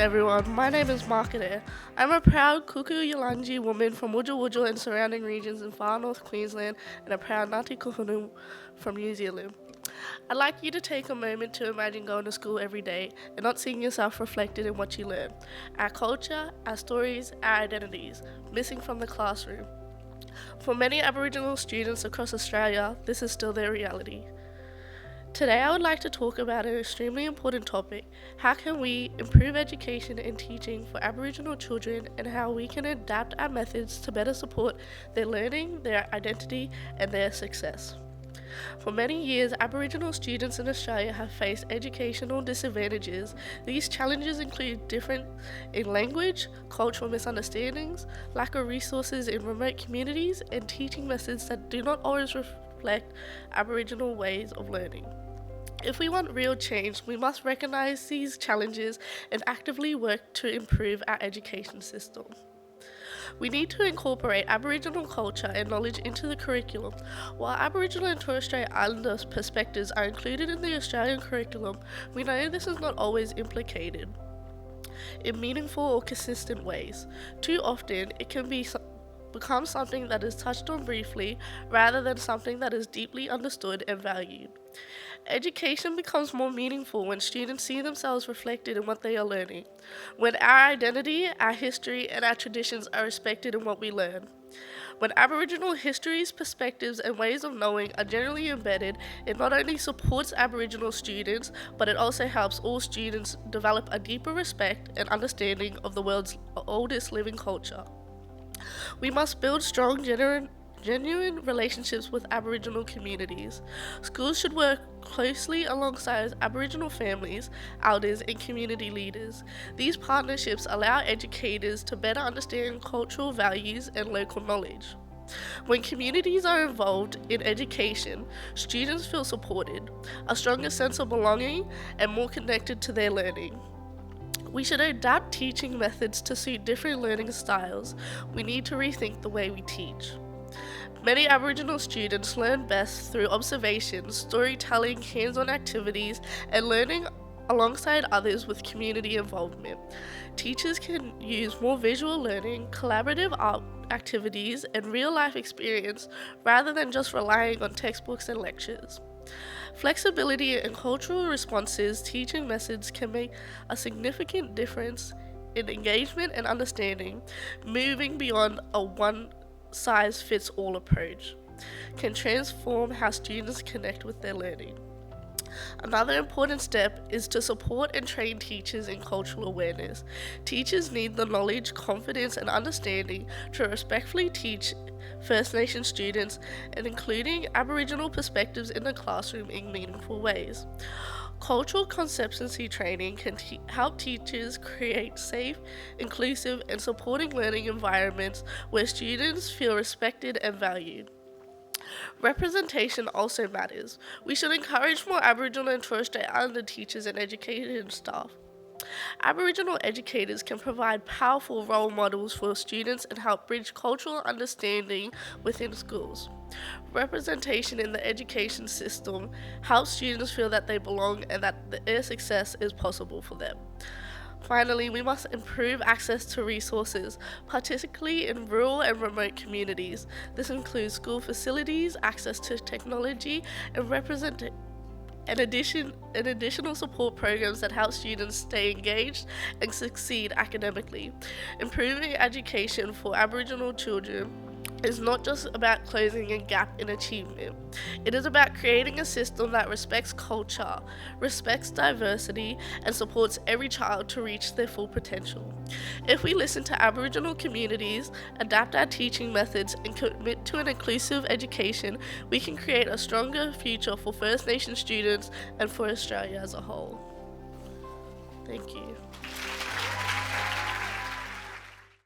everyone, my name is Makere. I'm a proud Kuku Yalanji woman from Wujal and surrounding regions in far north Queensland and a proud Ngāti Kuhunu from New Zealand. I'd like you to take a moment to imagine going to school every day and not seeing yourself reflected in what you learn. Our culture, our stories, our identities, missing from the classroom. For many Aboriginal students across Australia, this is still their reality. Today I would like to talk about an extremely important topic: how can we improve education and teaching for Aboriginal children and how we can adapt our methods to better support their learning, their identity and their success. For many years, Aboriginal students in Australia have faced educational disadvantages. These challenges include difference in language, cultural misunderstandings, lack of resources in remote communities, and teaching methods that do not always reflect Aboriginal ways of learning. If we want real change, we must recognise these challenges and actively work to improve our education system. We need to incorporate Aboriginal culture and knowledge into the curriculum. While Aboriginal and Torres Strait Islander perspectives are included in the Australian curriculum, we know this is not always implicated in meaningful or consistent ways. Too often, it can become something that is touched on briefly rather than something that is deeply understood and valued. Education becomes more meaningful when students see themselves reflected in what they are learning, when our identity, our history, and our traditions are respected in what we learn. When Aboriginal histories, perspectives, and ways of knowing are generally embedded, it not only supports Aboriginal students, but it also helps all students develop a deeper respect and understanding of the world's oldest living culture. We must build strong, genuine relationships with Aboriginal communities. Schools should work closely alongside Aboriginal families, elders, and community leaders. These partnerships allow educators to better understand cultural values and local knowledge. When communities are involved in education, students feel supported, a stronger sense of belonging, and more connected to their learning. We should adapt teaching methods to suit different learning styles. We need to rethink the way we teach. Many Aboriginal students learn best through observation, storytelling, hands-on activities, and learning alongside others with community involvement. Teachers can use more visual learning, collaborative art activities, and real-life experience rather than just relying on textbooks and lectures. Flexibility and cultural responses teaching methods can make a significant difference in engagement and understanding. Moving beyond a one-size-fits-all approach can transform how students connect with their learning. Another important step is to support and train teachers in cultural awareness. Teachers need the knowledge, confidence, and understanding to respectfully teach First Nation students and including Aboriginal perspectives in the classroom in meaningful ways. Cultural consistency training can help teachers create safe, inclusive, and supporting learning environments where students feel respected and valued. Representation also matters. We should encourage more Aboriginal and Torres Strait Islander teachers and education staff. Aboriginal educators can provide powerful role models for students and help bridge cultural understanding within schools. Representation in the education system helps students feel that they belong and that their success is possible for them. Finally, we must improve access to resources, particularly in rural and remote communities. This includes school facilities, access to technology, and additional support programs that help students stay engaged and succeed academically. Improving education for Aboriginal children is not just about closing a gap in achievement. It is about creating a system that respects culture, respects diversity, and supports every child to reach their full potential. If we listen to Aboriginal communities, adapt our teaching methods, and commit to an inclusive education, we can create a stronger future for First Nation students and for Australia as a whole. Thank you.